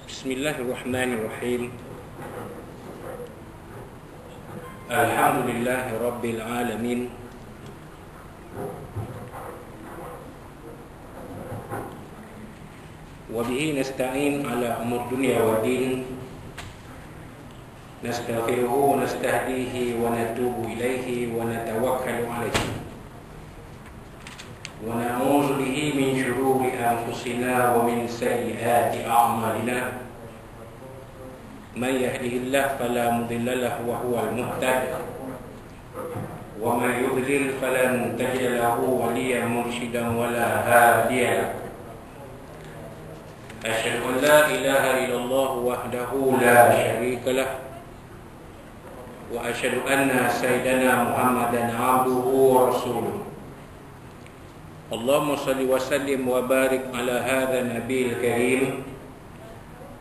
Bismillahirrahmanirrahim. Alhamdulillahi Rabbil Alamin. Wabihi nasta'in ala umur dunia wa din. Nastaghfiruhu wa nastahdihi wa natubu ilaihi wa natawakkalu alaihi. Wa na'udzu bihi min syururi anfusina wa min sayyiati a'malina. Man yahdihillahu fala mudilla lahu wa huwal muhtadi. Wa man yudlil falan tajida lahu waliyyan murshidan wa la hadiya lahu. Asyhadu an la ilaha illallah wahdahu la syarika lah. Wa asyhadu anna sayyidana Muhammadan abduhu wa rasuluh. Allahumma salli wa sallim wa barik ala hadha nabiyil karim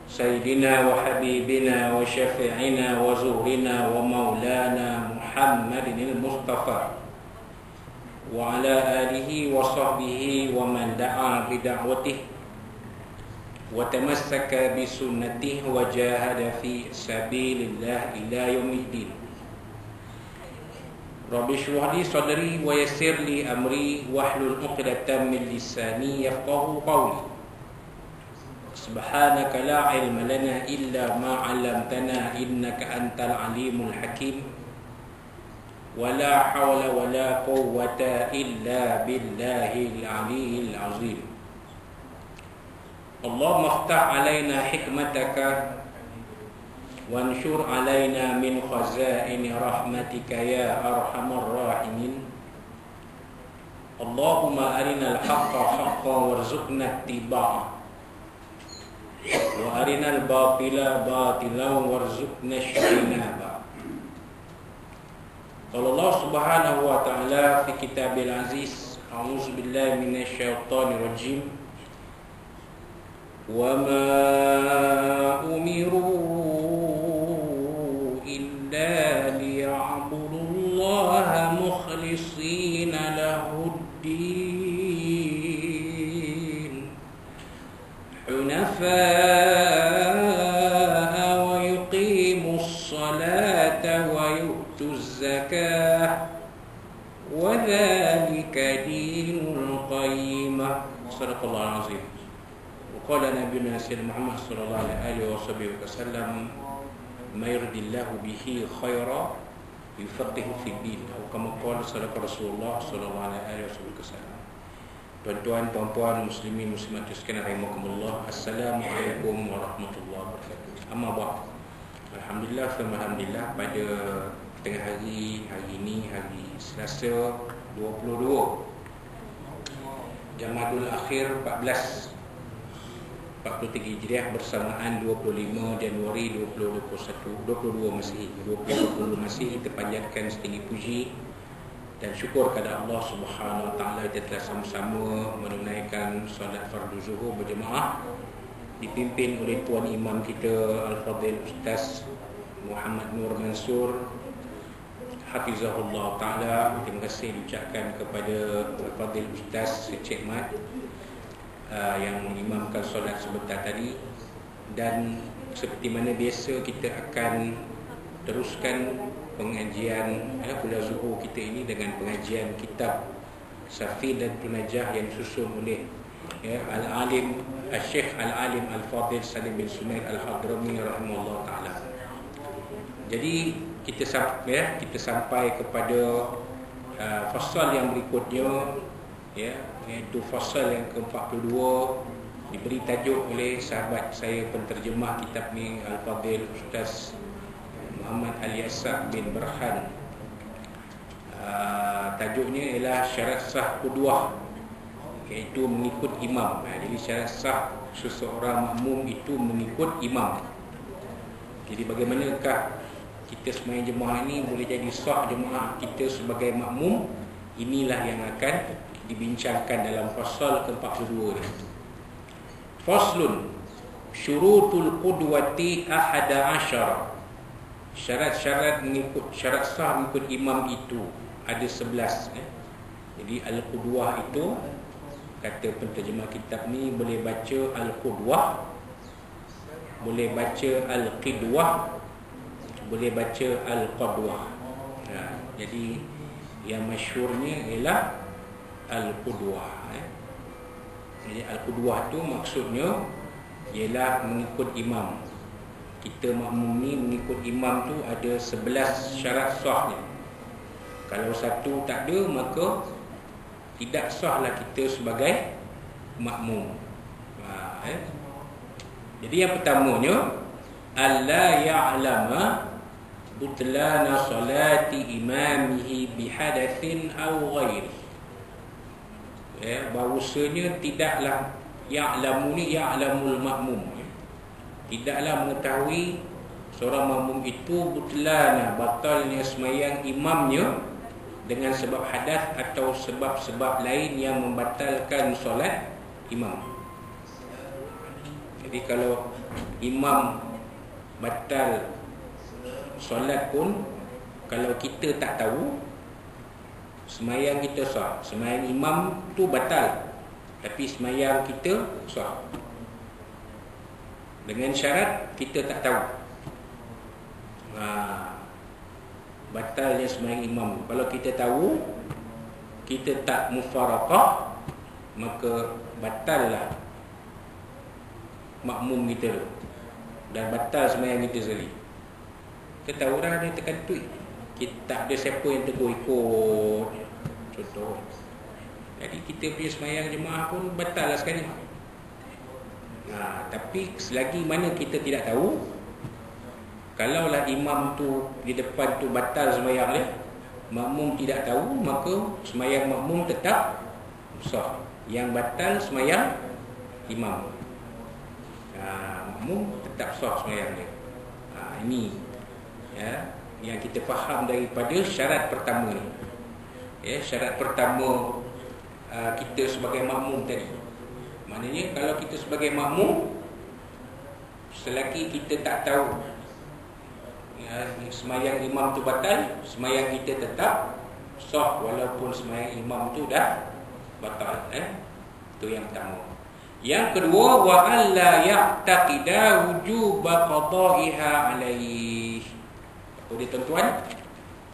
sayyidina wa habibina wa syafi'ina wa zuhrina wa maulana Muhammadin al-Mustafa wa ala alihi wa sahbihi wa man da'a bi da'watihi wa tamassaka bi sunnatihi wa jahada fi sabilillah ila yaumiddin. Rabbi shrah li sadri wa yassir li amri wahlul 'uqdatam min lisani yafqahu qawli. Subhanaka la ilma lana illa ma 'allamtana innaka antal alimul hakim. Wa la hawla wa la quwwata illa billahil aliyyil azim. Allahumma iftah 'alaina hikmataka wanshur alaina min khazaini rahmatika ya arhamar rahimin. Allahumma arinal haqqa haqqan warzuqna ittiba'ah wa arinal batila batilan warzuqna ijtinabah. Qala Allah subhanahu wa ta'ala fi kitabil aziz, a'udzu billahi minasyaitonir rajim. Wa ma umiru liya'budullaha mukhlishina lahuddin hunafa'a wa yuqimus salata wa yu'tuz zakah wa dhalika dinul qayyimah. Shadaqallahul azim. Qala nabiyuna sayyidina Muhammad sallallahu alaihi wasallam, "Ma yuridillahu bihi khaira yufaqihu fid din." Atau kama qala Rasulullah sallallahu alaihi wasallam. Tuan-tuan, puan-puan, muslimin, muslimat sekalian rahimakumullah. Assalamualaikum warahmatullahi wabarakatuh. Amma ba'd. Alhamdulillah, alhamdulillah, pada tengah hari ini, hari Selasa 22 Jamadul Akhir 43 Hijriah bersamaan 25 Januari 2022 Masihi. 2020 Masihi kita panjatkan setinggi puji dan syukur kepada Allah Subhanahu wa taala kita telah sama-sama menunaikan solat fardu zuhur berjemaah dipimpin oleh tuan imam kita Al-Fadhil Ustaz Muhammad Nur Mansur hafizahullah taala. Terima kasih diucapkan kepada Al-Fadhil Ustaz Encik Mat yang mengimamkan solat sebentar tadi. Dan seperti mana biasa kita akan teruskan pengajian kuliah zuhur kita ini dengan pengajian kitab Safidatul Najah yang disusun oleh Al-Alim Al-Syekh Al-Alim Al-Fadhil Salim bin Sumail Al-Hadrami rahimahullah ta'ala. Jadi kita sampai kepada fasal yang berikutnya, iaitu fasal yang ke-42, diberi tajuk oleh sahabat saya penterjemah kitab ni Al-Fadhil Ustaz Muhammad Al-Yasaq bin Berhan. Tajuknya ialah syarat sah qudwah, iaitu mengikut imam. Jadi syarat sah seseorang makmum itu mengikut imam. Jadi bagaimanakah kita sembahyang jemaah ini boleh jadi sah jemaah kita sebagai makmum? Inilah yang akan dibincangkan dalam fasal ke-42 ni. Faslun syurutul qudwati 11. Syarat-syarat mengikut, syarat sah mengikut imam itu ada 11. Jadi al-qudwah itu, kata penterjemah kitab ni, boleh baca al-qudwah boleh baca al-qidwah, boleh baca al-qadwah. Jadi yang masyhurnya ialah al-qudwah. Jadi al-qudwah tu maksudnya ialah mengikut imam. Kita makmum ni mengikut imam tu ada 11 syarat sahnya. Kalau satu tak ada, maka tidak sahlah kita sebagai makmum. Jadi yang pertamanya, alla ya'lama butlana salati imamihi bihadathin aw ghairi. Bahawasanya tidaklah ya'lamu ni ya'lamul makmum, tidaklah mengetahui seorang makmum itu butlana, batalnya sembahyang imamnya dengan sebab hadas atau sebab-sebab lain yang membatalkan solat imam. Jadi kalau imam batal solat pun, kalau kita tak tahu, sembahyang kita sah. Sembahyang imam tu batal, tapi sembahyang kita sah, dengan syarat kita tak tahu batalnya sembahyang imam. Kalau kita tahu, kita tak mufaraqah, maka batallah makmum kita tu, dan batal sembahyang kita sendiri. Kita tahu dah dia tekan tweet, kita tak ada siapa yang tegur ikut, contoh. Jadi kita punya sembahyang jemaah pun batal lah sekali. Tapi selagi mana kita tidak tahu, kalaulah imam tu di depan tu batal sembahyang dia, makmum tidak tahu, maka sembahyang makmum tetap sah. Yang batal sembahyang imam, makmum tetap sah sembahyang dia. Ini yang kita faham daripada syarat pertama ni. Syarat pertama kita sebagai makmum tadi. Maknanya kalau kita sebagai makmum, selagi kita tak tahu sembahyang imam tu batal, sembahyang kita tetap sah walaupun sembahyang imam tu dah batal. Itu yang pertama. Yang kedua, wa alla ya'taqida wujuba qada'iha alaih. Apa dia tuan-tuan?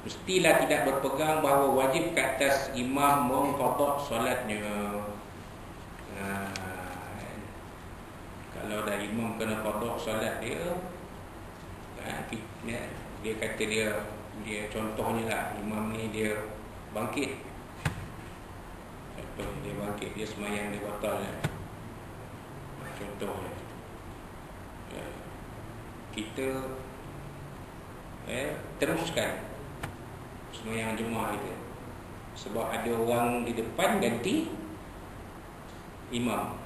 Mestilah tidak berpegang bahawa wajib ke atas imam mengqada solatnya. Kalau dah imam kena qada solat dia, dia kata dia contohnya lah, imam ni dia bangkit, contoh dia bangkit, dia sembahyang dia batal, contohnya kita teruskan sembahyang jemaah itu, sebab ada orang di depan ganti imam.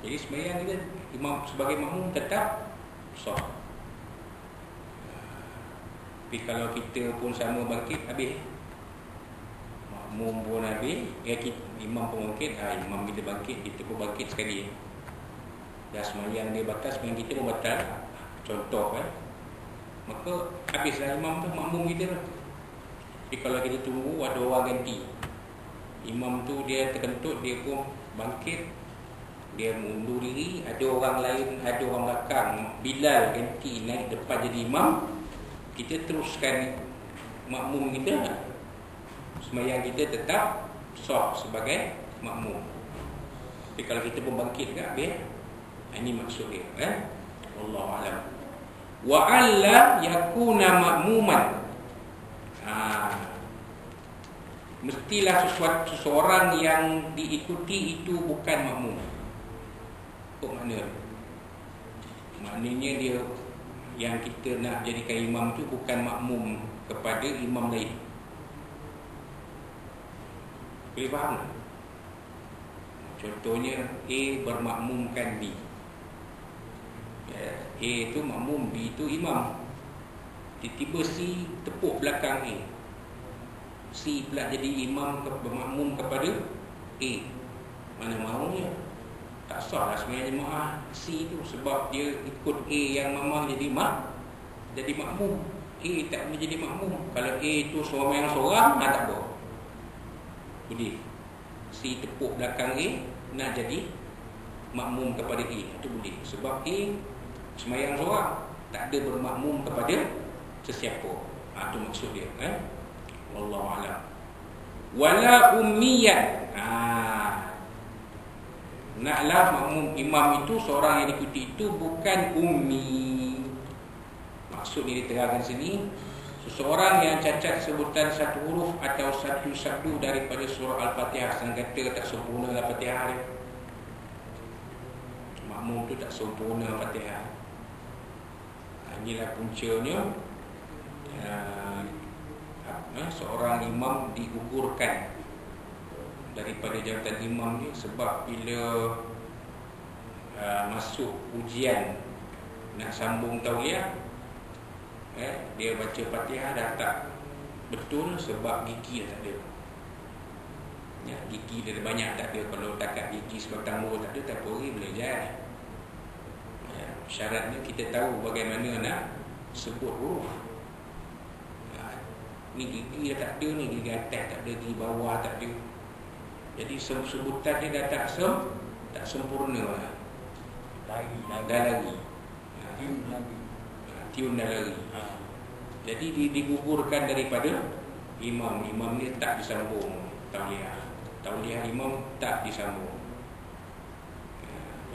Jadi sembahyang kita, imam sebagai makmum tetap sah. Tapi kalau kita pun sama bangkit, habis. Makmum pun habis, imam pun bangkit, imam kita bangkit, kita pun bangkit sekali. Dah sembahyang dia batal, sembahyang kita pun batal, contoh maka habislah imam tu, makmum kita lah. Tapi kalau kita tunggu ada orang ganti, imam tu dia terkentut, dia pun bangkit, dia mundur diri, ada orang lain, ada orang belakang, Bilal ganti naik depan jadi imam, kita teruskan makmum kita, sembahyang kita tetap sah sebagai makmum. Tapi kalau kita pun bangkit ke habis, ini maksud dia. Wallahu a'lam. Wa alla yakuna makmuman. Mestilah seseorang yang diikuti itu bukan makmum. Apa makna? Maknanya dia yang kita nak jadikan imam tu bukan makmum kepada imam lain. Boleh faham? Contohnya A bermakmumkan B. A itu makmum, B itu imam. Tiba-tiba C tepuk belakang A, C pula jadi imam bermakmum kepada A. Mana maunya? Tak sah lah sebenarnya jemaah C itu, sebab dia ikut A yang mamah jadi makmum. A tak boleh jadi makmum. Kalau A itu seorang tak boleh. Jadi C tepuk belakang A nak jadi makmum kepada A, itu boleh. Sebab A Semayang seorang, tak ada bermakmum kepada sesiapa. Itu maksud dia, wallahu a'lam. Wala ummiyan. Naklah makmum imam itu, seorang yang diikuti itu bukan ummi. Maksud ini diterangkan sini, seseorang yang cacat sebutan satu huruf atau satu sabdu daripada surah Al-Fatihah, senang kata tak sempurna Al-Fatihah dia. Makmum tu tak sempurna Al-Fatihah. Inilah puncanya seorang imam digugurkan daripada jabatan imam ni, sebab bila masuk ujian nak sambung tauliah, dia baca Fatihah dah tak betul sebab gigi dah tak ada. Gigi dia banyak tak ada. Kalau takat gigi sebatang murah tak ada, tak boleh belajar. Syaratnya kita tahu bagaimana nak sebut huruf. Ni gigi dah tak ada, ni gigi atas tak ada, gigi bawah tak ada. Jadi sebutan dia dah tak sempurna lah. Dah lagi tiun dah lagi. Jadi digugurkan daripada imam. Imam ni tak disambung tauliah imam tak disambung.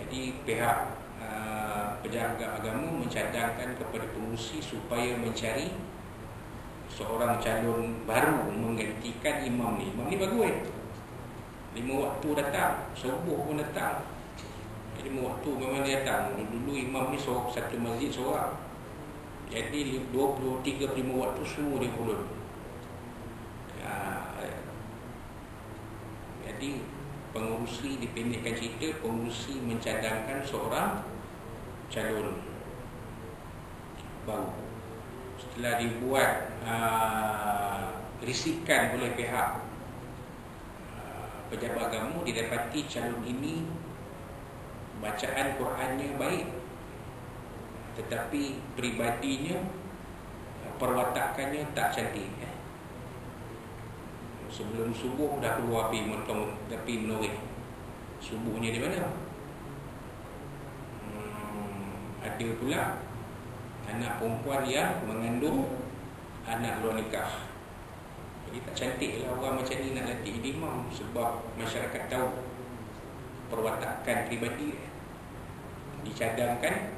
Jadi pihak penjaga agama mencadangkan kepada pengurusi supaya mencari seorang calon baru menggantikan imam ni. Imam ni bagus 5 waktu datang, subuh pun datang. 5 waktu memang dia datang. Dulu imam ni satu masjid seorang. Jadi 20-35 waktu semua dia pulun. Jadi pengurusi, dipendekkan cerita, pengurusi mencadangkan seorang calon baru. Setelah dibuat risikan oleh pihak pejabat agama, didapati calon ini bacaan Qurannya baik, tetapi peribadinya, perwatakannya tak cantik. Sebelum subuh dah keluar api motong, tapi menoreh. Subuhnya di mana? Ada pula anak perempuan yang mengandung anak luar nikah. Jadi tak cantik lah orang macam ni nak latih imam, sebab masyarakat tahu perwatakan peribadi. Dicadangkan,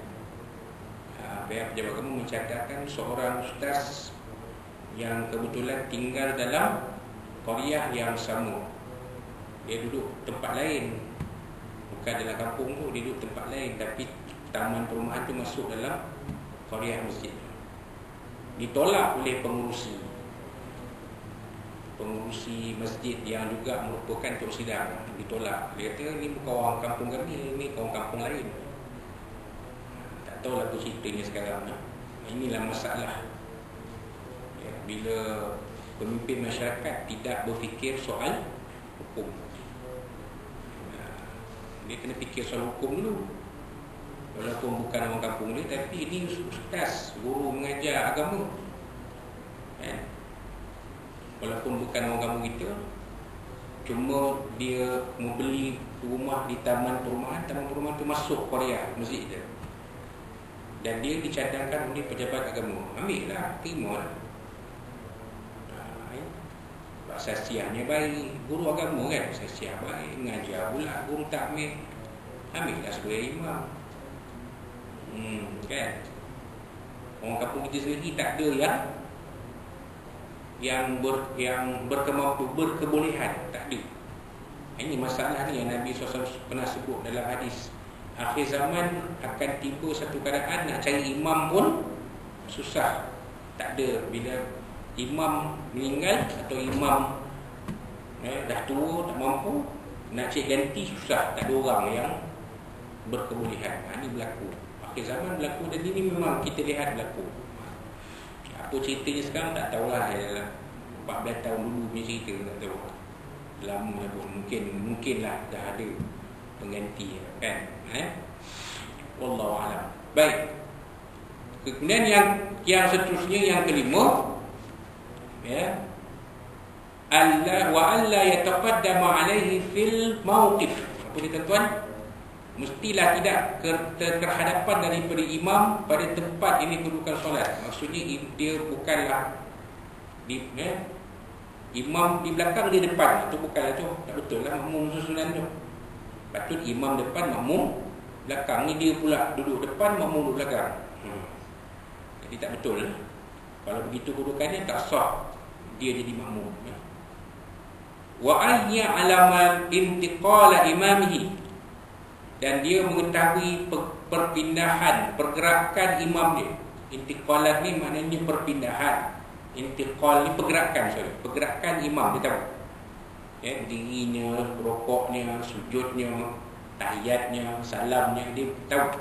pihak pejabat agama mencadangkan seorang ustaz yang kebetulan tinggal dalam qaryah yang sama. Dia duduk tempat lain, bukan dalam kampung tu, dia duduk tempat lain, tapi taman perumahan tu masuk dalam qaryah masjid. Ditolak oleh pengurusi masjid yang juga merupakan tok sidang. Ditolak. Dia kata ni bukan orang kampung kami, ni orang kampung lain. Tak tahu lah tu ceritanya sekarang. Inilah masalah bila pemimpin masyarakat tidak berfikir soal hukum. Dia kena fikir soal hukum dulu. Walaupun bukan orang kampung dia, tapi ini ustaz, guru mengajar agama. Walaupun bukan orang kampung kita, cuma dia membeli rumah di taman perumahan tu masuk qaryah masjid dia. Dan dia dicadangkan oleh pejabat agama. Ambil lah, terima lah. Saksiahnya baik, guru agama kan, saksiah baik, mengajar pula, guru takmir, ambil lah sebagai imam. Kan? Orang kampung kita sendiri tak ada yang berkebolehan, tak ada. Ini masalah ni yang Nabi SAW pernah sebut dalam hadis. Akhir zaman akan tiba satu keadaan nak cari imam pun susah. Tak ada. Bila imam meninggal atau imam dah tua, tak mampu, nak cari ganti susah. Tak ada orang yang berkebolehan. Ini berlaku. Akhir zaman berlaku, dan ini memang kita lihat berlaku. Apa ceritanya sekarang tak tahulah. 14 tahun dulu punya cerita, tak tahu. Lama pun, mungkinlah dah ada pengganti, kan? Wallahu a'lam. Baik. Kemudian yang seterusnya, yang kelima, Allah wa alla yataqaddama alaihi fil mawqif. Apa dia tuan-tuan? mestilah tidak terhadapan daripada imam pada tempat ini kedudukan solat. Maksudnya dia bukanlah imam di belakang, di depan. Itu bukanlah tu, tak betul lah makmum susunan tu. Patut imam depan, makmum belakang. Ni dia pula duduk depan, makmum duduk belakang. Jadi tak betul lah. Kalau begitu kedudukannya tak sah dia jadi makmum. Wa ayya alamal intiqala imamihi, dan dia mengetahui perpindahan, pergerakan imam dia. Intiqalat ni maknanya perpindahan. Intiqal ni pergerakan imam, dia tahu. Berdirinya, rokoknya, sujudnya, tahiyatnya, salamnya, dia tahu.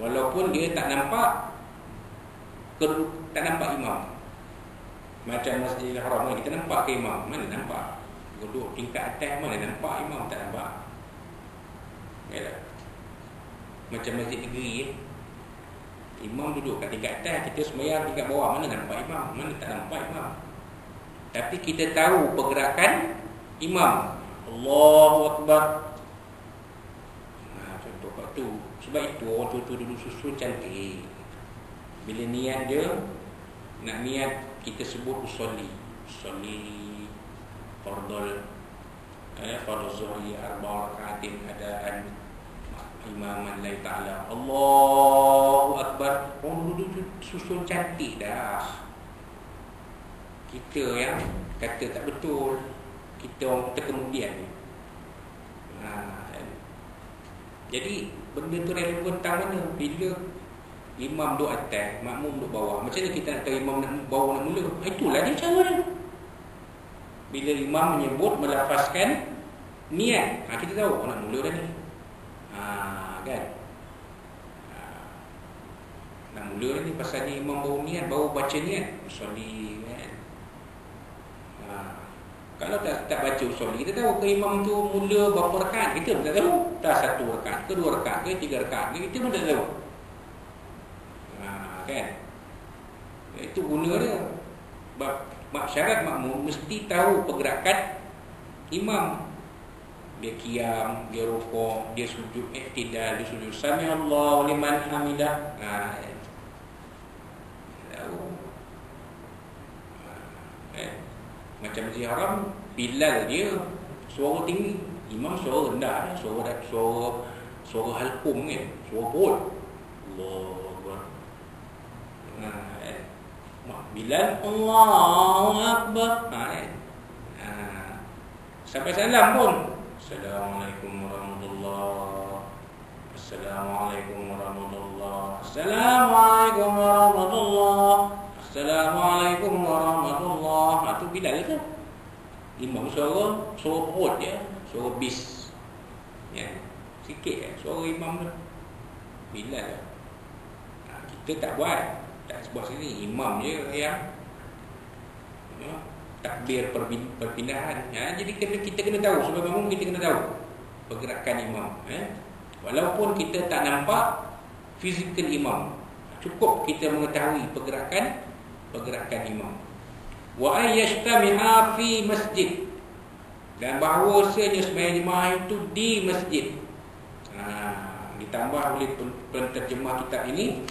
Walaupun dia tak nampak imam. Macam Masjidil Haram ni, kita nampak ke imam? Mana nampak? Duduk tingkat atas, mana nampak imam? Tak nampak. Macam Masjid Negeri, imam duduk kat tingkat atas, kita sembahyang tingkat bawah, mana nampak imam? Mana tak nampak imam. Tapi kita tahu pergerakan imam. Allahu Akbar. Contoh kat tu. Sebab itu orang tu duduk susun cantik. Bila niat dia, nak niat, kita sebut usolli fardul zuhri arba' rakaatin adaan imaman lillahi ta'ala. Allahu Akbar. Orang duduk susun cantik dah. Kita yang kata tak betul, kita orang terkemudian. Jadi benda tu relevan tang mana? Bila imam duduk atas, makmum duduk bawah. Macam mana kita nak tahu imam nak bawah nak mula? Itulah dia cara dia. Bila imam menyebut, melafazkan niat, kita tahu nak mula dah ni. Kan? Nak mula dah ni, pasal ni imam baru niat, baru baca niat usolli, kan? Kalau tak baca usolli, kita tahu ke imam tu mula berapa rakaat, kita pun tak tahu. Tak 1 rakaat ke 2 rakaat ke 3 rakaat ke, kita pun tak tahu. Kan? Itu guna dia. Syarat makmum mesti tahu pergerakan imam. Dia qiyam, dia rukuk, dia sujud iktidal, dia sujud sami Allahu liman hamidah. Tahu. Macam Masjid Haram, Bilal dia suara tinggi, imam suara rendah, suara halqum kan, suara perut. Allahu Akbar. Bilal Allahu Akbar. Sampai salam pun, Assalamualaikum warahmatullahi, Assalamualaikum warahmatullahi, Assalamualaikum warahmatullahi, Assalamualaikum warahmatullahi. Itu Bilal itu. Imam suara perut dia, suara bis. Sikit suara imam tu. Bilal. Kita tak buat. Tak sebut sini, imam je yang takbir perpindahan. Jadi kita kena tahu, sebab makmum kita kena tahu pergerakan imam. Walaupun kita tak nampak fizikal imam, cukup kita mengetahui pergerakan imam. Wa ayyastami'a fi masjid, dan bahawasanya sembahyang jemaah itu di masjid. Ditambah oleh penterjemah kitab ini,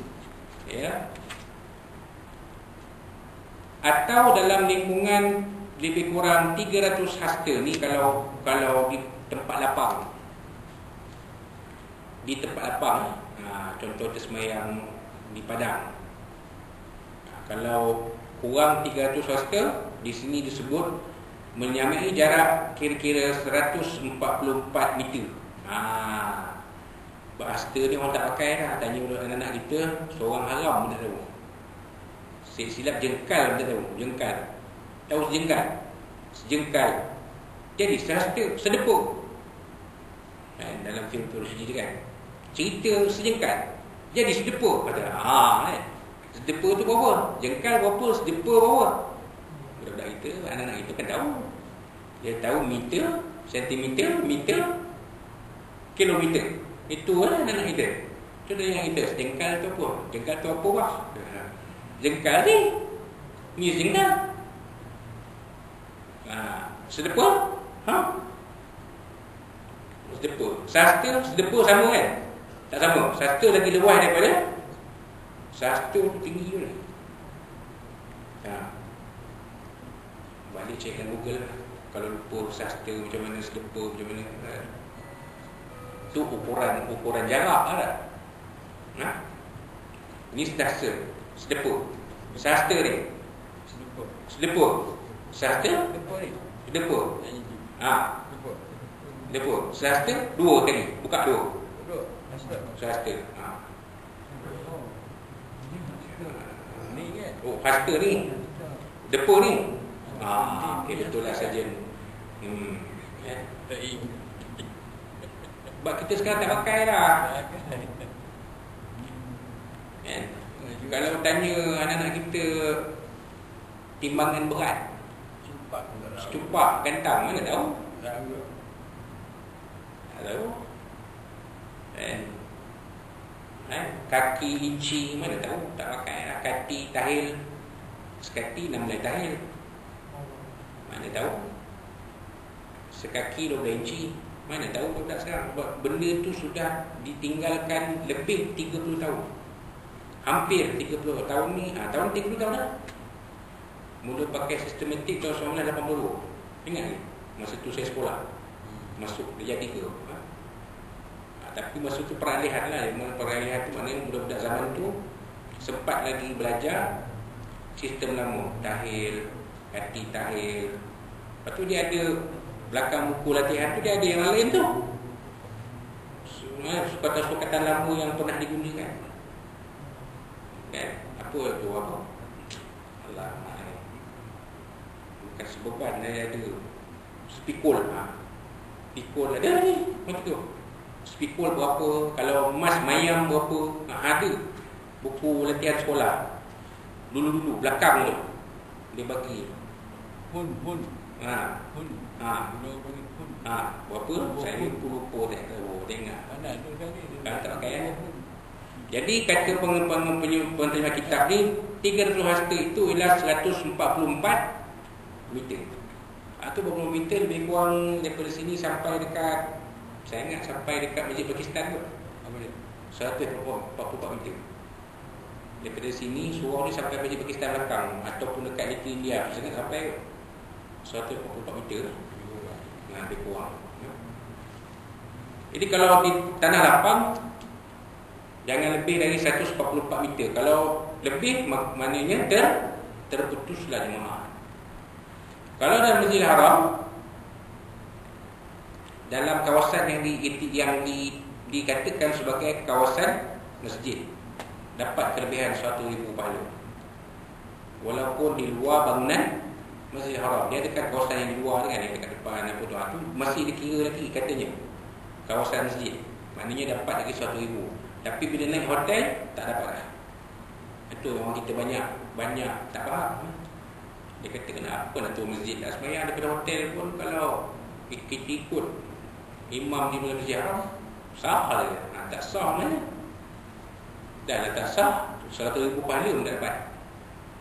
atau dalam lingkungan lebih kurang 300 hasta. Ni kalau di tempat lapang. Di tempat lapang, contoh tersemayang di padang. Kalau kurang 300 hasta, di sini disebut menyamai jarak kira-kira 144 meter. Hasta ni orang tak pakai dah. Tanya anak-anak kita, seorang haram pun tak tahu. Silap jengkal pun tak tahu. Jengkal. Tahu sejengkal? Sejengkal. Jadi sedepuk. Dalam film Turki dia kan, cerita sejengkal. Jadi sedepuk. Sedepuk tu berapa? Jengkal berapa? Sedepuk berapa? Budak-budak kita, anak-anak kita kan tahu. Dia tahu meter, sentimeter, meter, kilometer. Itu lah anak-anak kita. Contoh yang kita, jengkal tu apa? Jengkal tu apa bah? Jengkal ni jengkal. Sedepuk? Sedepa. Sastra, sedepa sama kan? Tak sama. Sastra lagi luas daripada sastra tu tinggi tu ni. Balik cekkan Google lah. Kalau lupa sastra macam mana, sedepa macam mana. Tu ukuran jarak lah. Ini sastra, sedepa. Sastra ni. Sedepa. Sastra? Sedepa. Sedepa. Sastra 2 kali. Buka 2. Sastra. Oh, sastra ni. Depa ni. Okay, betul lah sajen. Sebab kita sekarang tak pakai dah. Kalau tanya anak-anak kita timbangan berat, secupak gantang, mana tahu? Tak tahu. Kaki inci, mana tahu? Tak pakai lah. Kati tahil, sekati 16 tahil, mana tahu? Sekaki 12 inci, mana tahu budak sekarang. Sebab benda tu sudah ditinggalkan lebih 30 tahun. Hampir 30 tahun ni. Tahun 30 tahun dah. Mula pakai sistematik tahun 1980. Ingat ni? Masa tu saya sekolah, masuk darjah 3. Tapi masa tu peralihan lah. Peralihan tu maknanya budak-budak zaman tu sempat lagi belajar sistem lama. Tahil, kati tahil. Lepas tu dia ada belakang buku latihan tu, dia ada yang lain tu. Sukatan-sukatan lama yang pernah digunakan. Kan? Apa tu apa? Allah, bukan sebeban, dia ada spikul. Spikul ada ni, macam tu. Spikul berapa, kalau emas mayam berapa. Ada buku latihan sekolah dulu-dulu, belakang tu dia bagi hun. Berapa? Saya lupa tak tahu. Tengok mana tak pakai. Jadi kata penerima kitab ni, 300 hasta itu ialah 144 meter. Itu berapa meter, lebih kurang daripada sini sampai dekat, saya ingat sampai dekat Masjid Pakistan kot. Apa dia? 144 meter. Daripada sini surau ni sampai Masjid Pakistan belakang, ataupun dekat Little India, saya ingat sampai 144 meter. Lebih kurang. Jadi kalau di tanah lapang, jangan lebih dari 144 meter. Kalau lebih, maknanya terputuslah jemaah. Kalau dalam Masjidil Haram, dalam kawasan yang dikatakan sebagai kawasan masjid, dapat kelebihan 1,000 pahala. Walaupun di luar bangunan Masjidil Haram, dia dekat kawasan yang di luar kan, yang dekat depan apa tu, masih dikira lagi katanya kawasan masjid. Maknanya dapat lagi 1,000. Tapi bila naik hotel, tak dapat lah. Itu orang kita banyak tak faham. Dia kata kenapa nak tu masjid tak sembahyang daripada hotel pun. Kalau kita ikut imam di Masjid Haram, sah dia. Tak sah mana? Dah lah tak sah, 100,000 pahala pun tak dapat.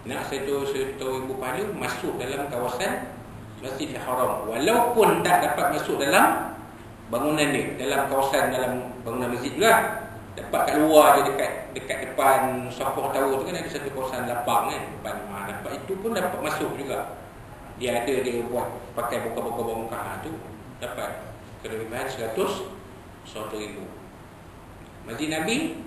Nak 100,000 pahala masuk dalam kawasan Masjidil Haram, walaupun tak dapat masuk dalam bangunan dia, dalam kawasan, dalam bangunan masjid lah. Dapat kat luar je, dekat depan Sokoh Tower tu kan ada satu kawasan lapang kan, depan dapat itu pun dapat masuk juga. Dia buat pakai buka-buka bongkar tu, dapat kelebihan 100,000. Masjid Nabi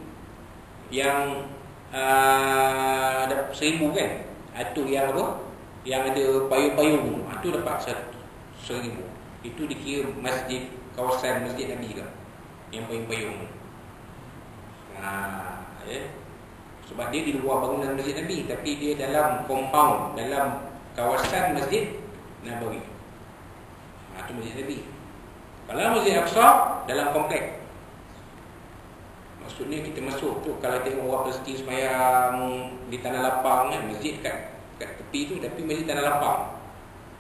yang 1,000 kan, itu yang apa, yang ada payung-payung, itu dapat 1,000. Itu dikira masjid, kawasan Masjid Nabi ke, yang payung-payung. Sebab dia di luar bangunan Masjid Nabi, tapi dia dalam compound, dalam kawasan Masjid Nabawi. Itu Masjid Nabi. Kalau Masjid Aqsa, dalam komplek. Maksudnya kita masuk tu, kalau tengok orang Palestin sembahyang di tanah lapang kan, masjid kat tepi tu, tapi masjid tanah lapang.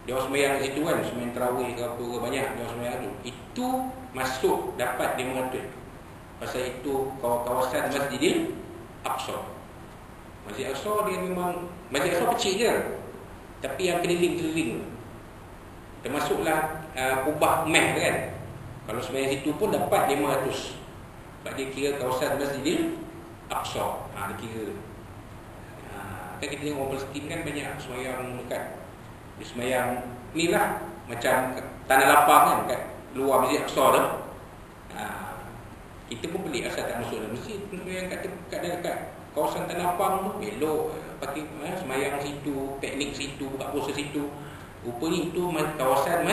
Dia orang sembahyang kat situ kan, sembahyang tarawih ke apa ke, banyak dia orang sembahyang tu. Itu masuk dapat 500. Pasal itu kawasan Masjidil Aqsa. Masjid Aqsa dia memang, Masjid Aqsa kecil je, tapi yang keliling-keliling termasuklah Kubah Meh kan. Kalau sembahyang situ pun dapat 500. Sebab dia kira kawasan Masjidil Aqsa. Dia kira. Kan kita tengok orang Palestin kan banyak sembahyang dekat. Dia sembahyang ni lah, macam tanah lapang kan kat luar Masjid Aqsa tu. Kita pun pelik asal tak masuk dalam masjid. Sembahyang kat kawasan tanah lapang tu, belok pakai sembahyang situ, teknik situ, buka puasa situ. Rupanya itu kawasan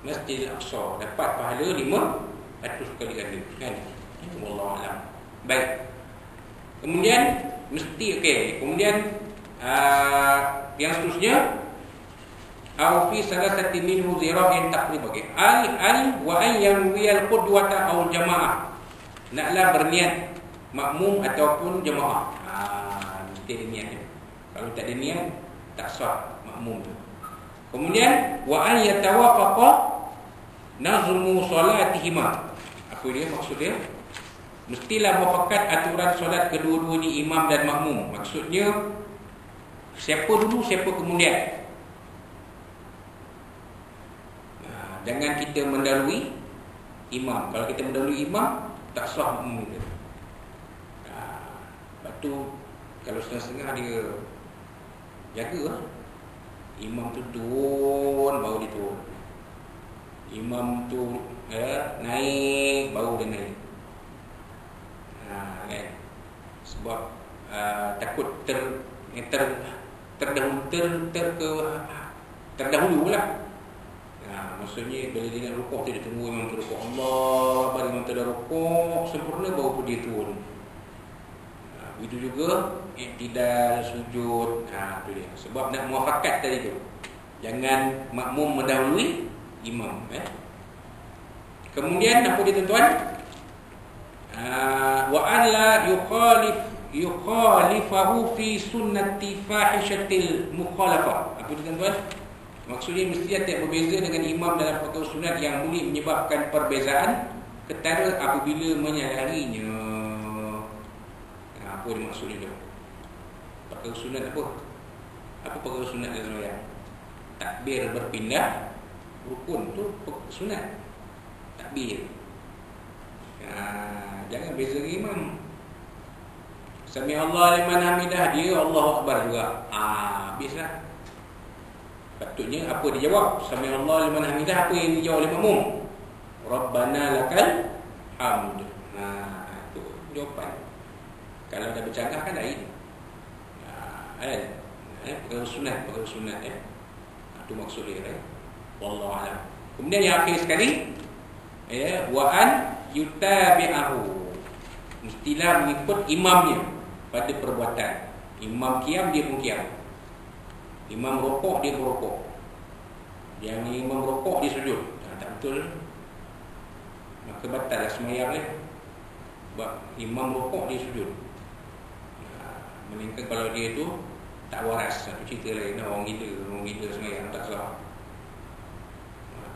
Masjid Al-Aqsa, dapat pahala 500 kali ganda kan. Wallahu a'lam. Baik. Kemudian mesti kemudian yang seterusnya au fi salasati minhu zira'in taqrib. Wa an yanwi al-qudwata aw jamaah. Naklah berniat makmum ataupun jemaah. Mesti ada niat. Kalau tak ada niat tak sah makmum tu. Kemudian wa an yatawafaqa nazmu solatihima. Apa dia maksud dia? Mestilah muafakat aturan solat kedua-dua ni, imam dan makmum. Maksudnya siapa dulu siapa kemudian. Jangan kita mendahului imam. Kalau kita mendahului imam tak sah makmum kita. Lepas tu kalau setengah-setengah dia jaga, imam tu turun baru dia turun. Imam tu naik baru dia naik. Kan? Sebab takut terdahulu lah. Maksudnya bila dia nak rukuk tu dia tunggu imam tu rukuk, Allah baru imam tu dah rukuk sempurna baru dia turun. Begitu juga iktidal, sujud. Tu dia. Sebab nak muafakat tadi tu. Jangan makmum mendahului imam. Kemudian apa dia tuan-tuan? Wa an la yukhalifahu fi sunnati fahishatil mukhalafah. Apa dia tuan-tuan? Maksudnya mesti tidak berbeza dengan imam dalam perkara sunat yang boleh menyebabkan perbezaan ketara apabila menyalahinya. Apa dia maksudnya tu? Perkara sunat apa? Apa perkara sunat dalam sembahyang? Takbir berpindah rukun tu sunat. Takbir. Jangan beza dengan imam. Sami Allah liman hamidah, dia Allahu Akbar juga. Habislah. Patutnya apa dia jawab? Sami Allah liman hamidah, apa yang dijawab oleh makmum? Rabbana lakal hamd. Itu jawapan. Kalau dah bercanggah kan lain. Perkara sunat. Itu maksud dia. Wallahu a'lam. Kemudian yang akhir sekali, wa an yutabi'ahu. Mestilah mengikut imamnya pada perbuatan. Imam qiyam dia pun qiyam. Imam rukuk dia pun rukuk. Yang imam rukuk dia sujud. Tak betul. Maka batallah sembahyang dia. Sebab imam rukuk dia sujud. Melainkan kalau dia tu tak waras, satu cerita lain. Orang gila sembahyang tak sah.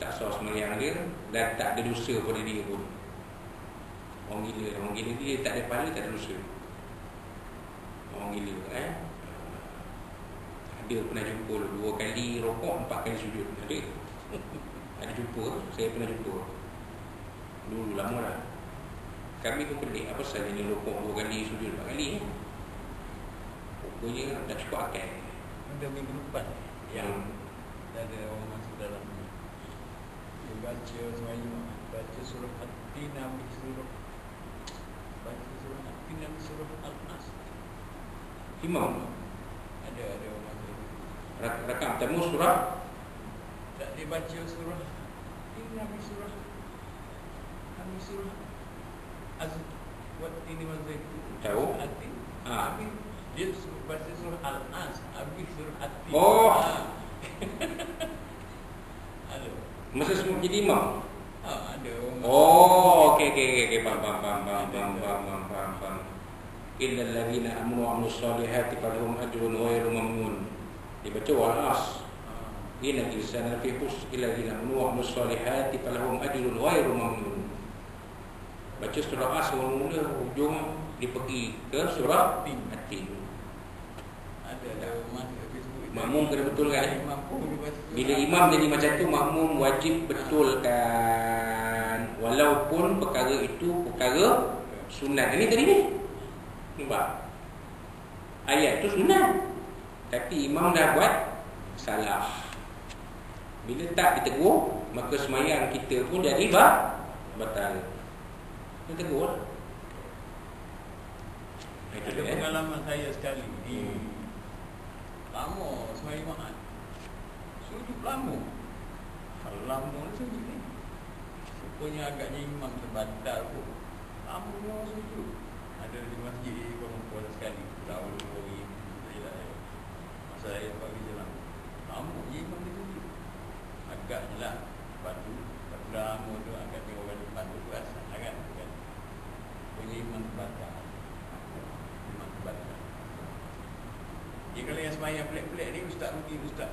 Tak sah sembahyang dia dan tak ada dosa pada dia pun. Orang gila dia tak ada pahala, tak ada dosa. Orang gila Ada pernah jumpa 2 kali rokok, 4 kali sujud. Ada jumpa, saya pernah jumpa. Dulu lama dah. Kami pun pelik, apa sahaja ni rokok 2 kali sujud 4 kali. Rupanya dah cukup akal. Ada minggu depan yang ada orang masuk dalam ni. Dia baca semuanya, baca surah At-Tin, ambil surah, baca surah At-Tin, ambil surah Al-Nas. Imam ada orang masuk. rakaat pertama surah Tak, dia baca surah At-Tin, ambil surah Wat-Tin wa Zaitun. Tahu? At-Tin. Habis dia baca surah Al-Nas, habis surah At-Tin. Ada. Masa semua jadi imam. Ada. Okey. Faham. Innal ladzina amanu wa amilus solihati falahum ajrun ghairu mamnun. Dibaca Al-Nas. Innal insana fi khusr illa alladzina amanu wa amilus solihati falahum ajrun ghairu mamnun. Baca surah As mula hujung dia pergi ke surah At-Tin. Ada masuk Facebook. Makmum kena betulkan. Imam pun betul. Bila imam jadi macam tu, makmum wajib betulkan, walaupun perkara itu perkara sunat. Ini tadi ni, nampak? Ayat tu sunat, tapi imam dah buat salah. Bila tak ditegur, maka sembahyang kita pun jadi batal. Kita tegur. Ada pengalaman saya sekali di lama sembahyang Jumaat. Sujud lama. Lama sujud ni. Rupanya agaknya imam terbatal pun. Lama sujud. Ada di masjid di Kuala Lumpur sekali. Tahun 2000. Masa saya bagi jalan. Lama imam dia sujud. Agaknya lah. Padu lama tu agaknya orang depan tu rasa kan. Punya imam terbatal. Imam terbatal. Dia kalau yang sembahyang pelik-pelik ni ustaz pergi ustaz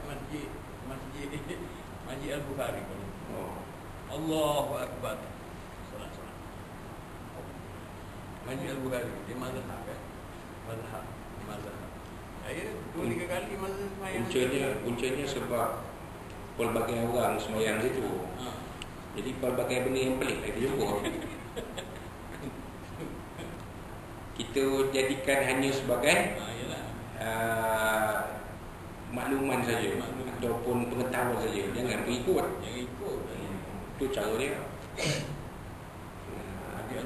Masjid Al-Bukhari. Oh. Allahu Akbar. Solat. Masjid Al-Bukhari dia mazhab kan. Mazhab. Saya 2-3 kali masa sembahyang. Puncanya sebab pelbagai orang sembahyang situ. Jadi pelbagai benda yang pelik kita jumpa. Kita jadikan hanya sebagai makluman saja ataupun pengetahuan saja, jangan ikut. Itu cara dia.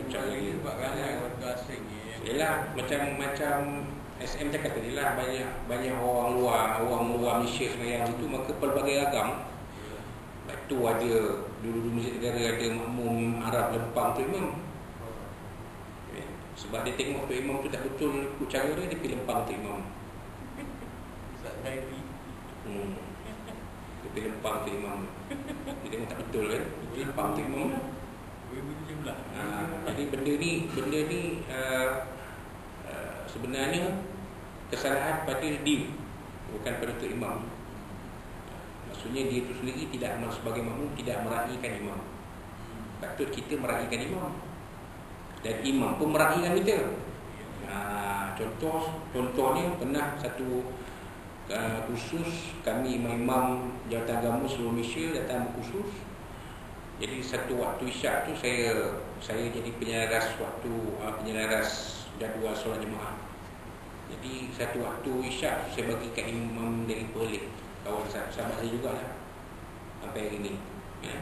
Cara dia sebab ramai warga asing ni. Yalah, macam SM cakap tadi lah, banyak orang luar Malaysia sembahyang situ, maka pelbagai agam. Tu ada dulu Masjid Negara ada makmum Arab lempang tu imam. Sebab dia tengok tu imam tu tak betul cara dia pergi lempang tu imam. Dia pergi lempang tu imam. Dia tengok tak betul kan, dia pergi lempang tu imam. Jadi benda ni sebenarnya kesalahan pada dia, bukan pada tu imam. Maksudnya dia itu sendiri tidak sebagai makmum tidak meraihkan imam. Patut kita meraihkan imam, dan imam pun meraihkan kita. Contohnya pernah satu khusus kami imam Jawatan Agama seluruh Malaysia datang khusus. Jadi satu waktu isyak tu saya jadi penyelaras jadual solat jemaah. Jadi satu waktu isyak saya bagi kat imam dari Perlis, kawan sahabat saya jugalah sampai hari ni ya.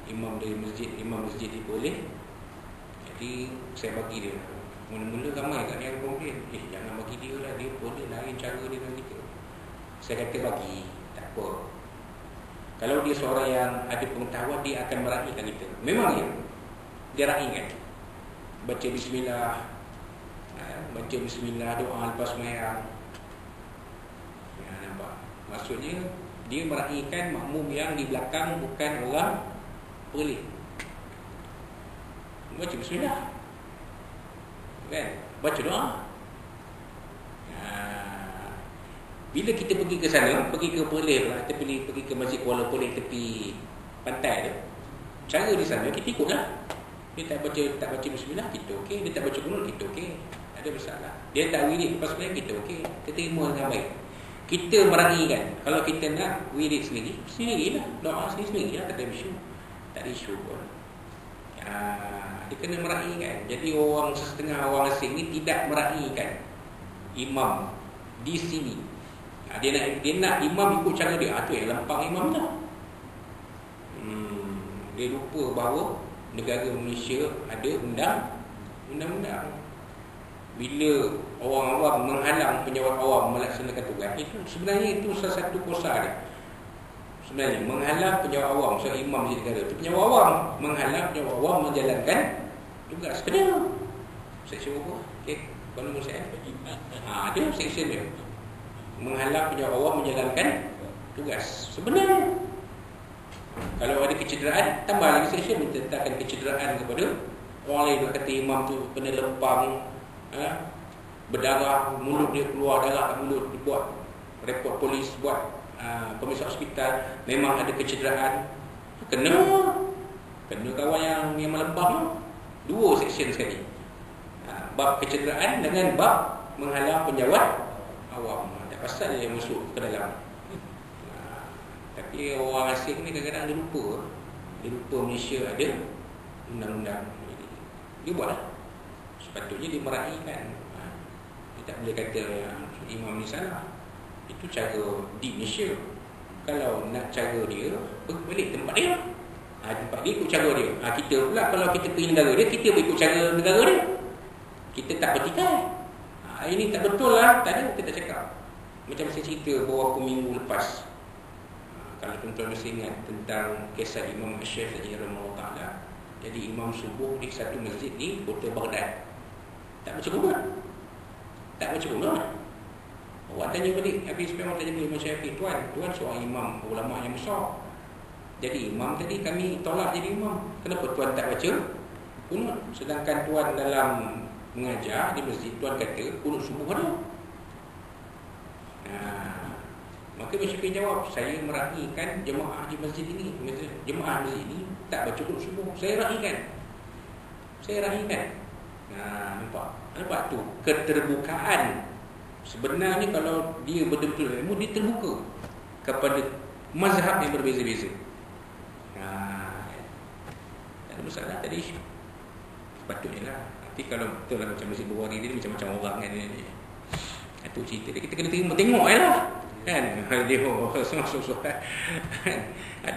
Imam masjid di Perlis. Jadi saya bagi dia. Mula-mula ramai kat yang komplain, jangan bagi dia lah, dia boleh lain cara dia dengan kita. Saya kata bagi, tak apa. Kalau dia seorang yang ada pengetahuan, dia akan meraihkan kita. Memang dia raihkan. Baca bismillah, doa lepas sembahyang. Nampak? Maksudnya dia meraihkan makmum yang di belakang bukan orang Perlis. Baca bismillah, kan? Baca doa. Bila kita pergi ke sana, pergi ke Perlis lah, kita pergi ke Masjid Kuala Perlis tepi pantai tu, cara di sana kita ikutlah. Dia tak baca bismillah, kita okey. Dia tak baca qunut, kita okey. Tak ada masalah. Dia tak wirid lepas sembahyang, kita okey. Kita terima dengan baik. Kita meraihkan. Kalau kita nak wirid sendirilah, doa sendirilah, tak ada isu. Tak ada isu pun. Dia kena meraihkan. Jadi setengah orang asing ni tidak meraihkan imam di sini. Dia nak imam ikut cara dia. Tu yang lempang imam lah. Dia lupa bahawa negara Malaysia ada undang-undang. Bila orang awam menghalang penjawat awam melaksanakan tugas, sebenarnya itu salah satu kosa dia. Sebenarnya menghalang penjawat awam, imam di negara itu penjawat awam, menghalang penjawat awam menjalankan tugas. Kena seksyen apa? Kalau saya ada seksyen dia, menghalang penjawat awam menjalankan tugas. Sebenarnya kalau ada kecederaan, tambah lagi seksyen menetapkan kecederaan kepada orang lain. Kata imam tu kena lempang, berdarah, mulut dia keluar darah kat mulut, dibuat report polis, buat pemeriksa hospital, memang ada kecederaan, kena kawan yang melempang. Dua seksyen sekali, bab kecederaan dengan bab menghalang penjawat awam. Tak pasal dia masuk ke dalam Tapi orang asing ni kadang-kadang dia lupa. Dia lupa Malaysia ada undang-undang. Dia buatlah. Sepatutnya dia meraihkan. Dia tak boleh kata imam ni salah. Itu cara di Malaysia. Kalau nak cara dia, pergi balik tempat dia. Tempat dia ikut cara dia. Kita pula kalau kita pergi negara dia, kita ikut cara negara dia. Kita tak bertikai. Ini tak betul lah. Tak ada, kita tak cakap. Macam saya cerita beberapa minggu lepas. Kalau tuan-tuan masih ingat tentang kisah Imam Syafi'i rahimahullah ta'ala. Jadi imam subuh di satu masjid di kota Baghdad. Tak baca Quran. Tak baca Quran. Awak tanya balik, habis memang tanya balik Imam Syafi'i, tuan seorang imam ulama yang besar. Jadi imam tadi kami tolak jadi imam. Kenapa tuan tak baca kunut? Sedangkan tuan dalam mengajar di masjid, tuan kata kunut subuh ada. Maka Imam Syafi'i jawab, saya meraihkan jemaah di masjid ini. Jemaah masjid ini tak baca kunut subuh. Saya raihkan. Nampak tu keterbukaan. Sebenarnya kalau dia betul-betul ilmu, dia terbuka kepada mazhab yang berbeza-beza. Tak ada masalah tadi. Sepatutnya lah. Tapi kalau betul lah macam Masjid Bukhari dia macam-macam orang kan dia. Itu cerita dia. Kita kena tengok lah. Kan?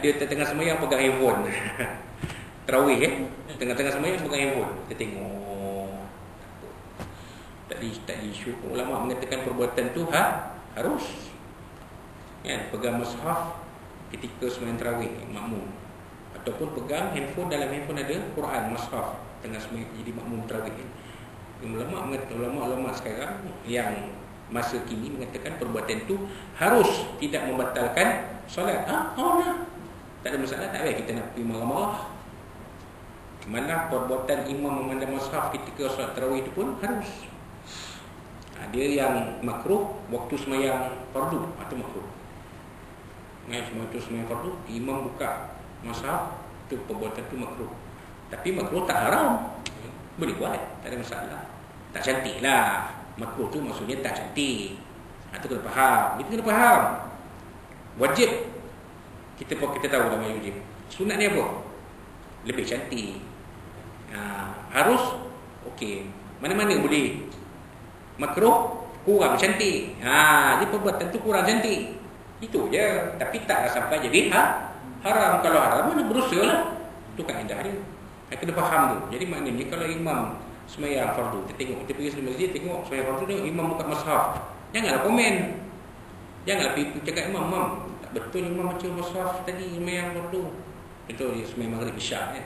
Dia ada tengah semayang pegang handphone. Tarawih kan? Tengah-tengah semayang pegang handphone. Kita tengok. Tak di isu. Ulama mengatakan perbuatan tu harus. Kan? Pegang mushaf ketika semayang tarawih makmum. Ataupun pegang handphone, dalam handphone ada Quran, mushaf, tengah semayang jadi makmum tarawih. Ulama sekarang yang masa kini mengatakan perbuatan itu harus tidak membatalkan solat. Tak ada masalah, tak payah kita nak pergi marah-marah. Mana perbuatan imam memandang mushaf ketika solat tarawih itu pun harus. Dia yang makruh waktu semayang fardu atau makruh. Waktu semayang fardu imam buka mushaf, itu perbuatan itu makruh. Tapi makruh tak haram. Boleh buat, tak ada masalah. Tak cantik lah. Makruh tu maksudnya tak cantik. Itu kena faham. Kita kena faham. Wajib kita tahu dalam wajib. Sunat ni apa? Lebih cantik. Harus okey. Mana-mana boleh. Makruh kurang cantik. Jadi perbuatan tu kurang cantik. Itu je. Tapi taklah sampai jadi haram. Kalau haram mana berusaha lah. Itu kaedah dia. Kena faham tu. Jadi maknanya kalau imam semayang fardu, kita pergi ke masjid, tengok semayang fardu, tengok imam buka mushaf, janganlah komen. Janganlah pergi cakap imam, tak betul imam baca mushaf tadi semayang fardu. Betul dia semayang maghrib isyak kan.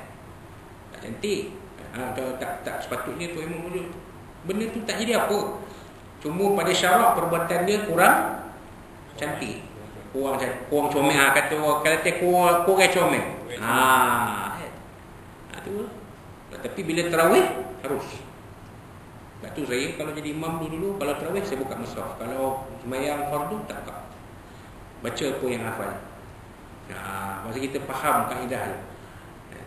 Tak cantik. Tak sepatutnya tu imam wujud. Benda tu tak jadi apa. Cuma pada syarak perbuatan dia kurang cantik. Kurang comel. Kata orang Kelantan kurang comel. Tu. Tapi bila tarawih harus. Sebab tu saya kalau jadi imam dulu kalau tarawih saya buka mushaf. Kalau sembahyang fardu tak buka. Baca apa yang hafal. Masa kita faham kaedah dia.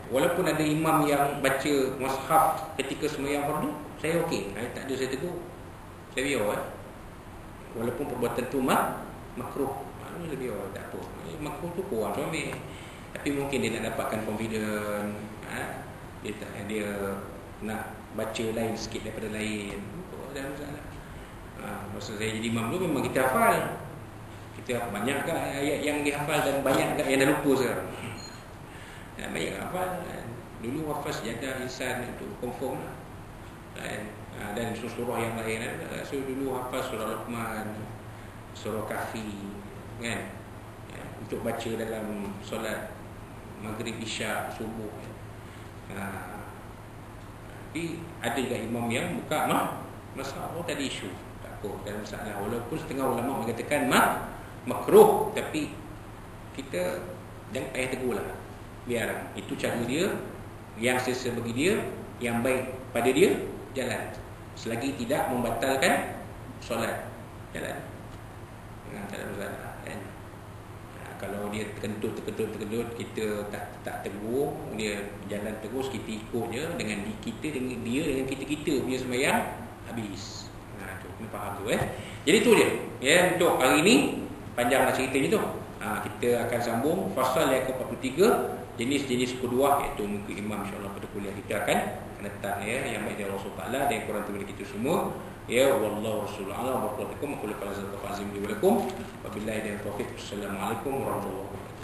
Walaupun ada imam yang baca mushaf ketika sembahyang fardu, saya okey. Tak ada saya tegur. Saya biar. Walaupun perbuatan tu makruh. Maknanya dia biar, tak apa. Makruh tu kurang comel. Tapi mungkin dia nak dapatkan confident. Dia nak baca lain sikit daripada lain. Tak ada masalah. Masa saya jadi imam dulu memang kita hafal. Kita banyak ke ayat yang dihafal dan banyak ke yang dah lupa sekarang. Banyak hafal. Dulu hafal sejadah insan itu confirm lah. Dan surah yang lain. So dulu hafal surah Luqman, surah Kahfi kan. Untuk baca dalam solat maghrib, isyak, subuh. Tapi ada juga imam yang buka masalah tadi isu. Tak apa, tak ada masalah. Walaupun setengah ulama mengatakan makruh, tapi kita jangan payah tegur lah. Biar itu cara dia, yang selesa bagi dia, yang baik pada dia, jalan. Selagi tidak membatalkan solat, jalan. Tak ada masalah kan? Kalau dia terkentut, kita tak tegur, dia jalan terus, kita ikut je dengan kita, dengan dia, dengan kita punya sembahyang habis. Tu kena faham tu Jadi tu je. Untuk hari ni panjanglah ceritanya tu. Kita akan sambung fasal yang ke-43, jenis-jenis kedua, iaitu muka imam. InsyaAllah pada kuliah kita akan datang ya, yang baik dari Allah SWT dan yang kurang daripada kita semua. Ya, wallahu rasulullah ala wa barakatuh. Aku qul qawlan sadaqatan azim li wa lakum. Wabillahi taufiq. Assalamualaikum warahmatullahi wabarakatuh.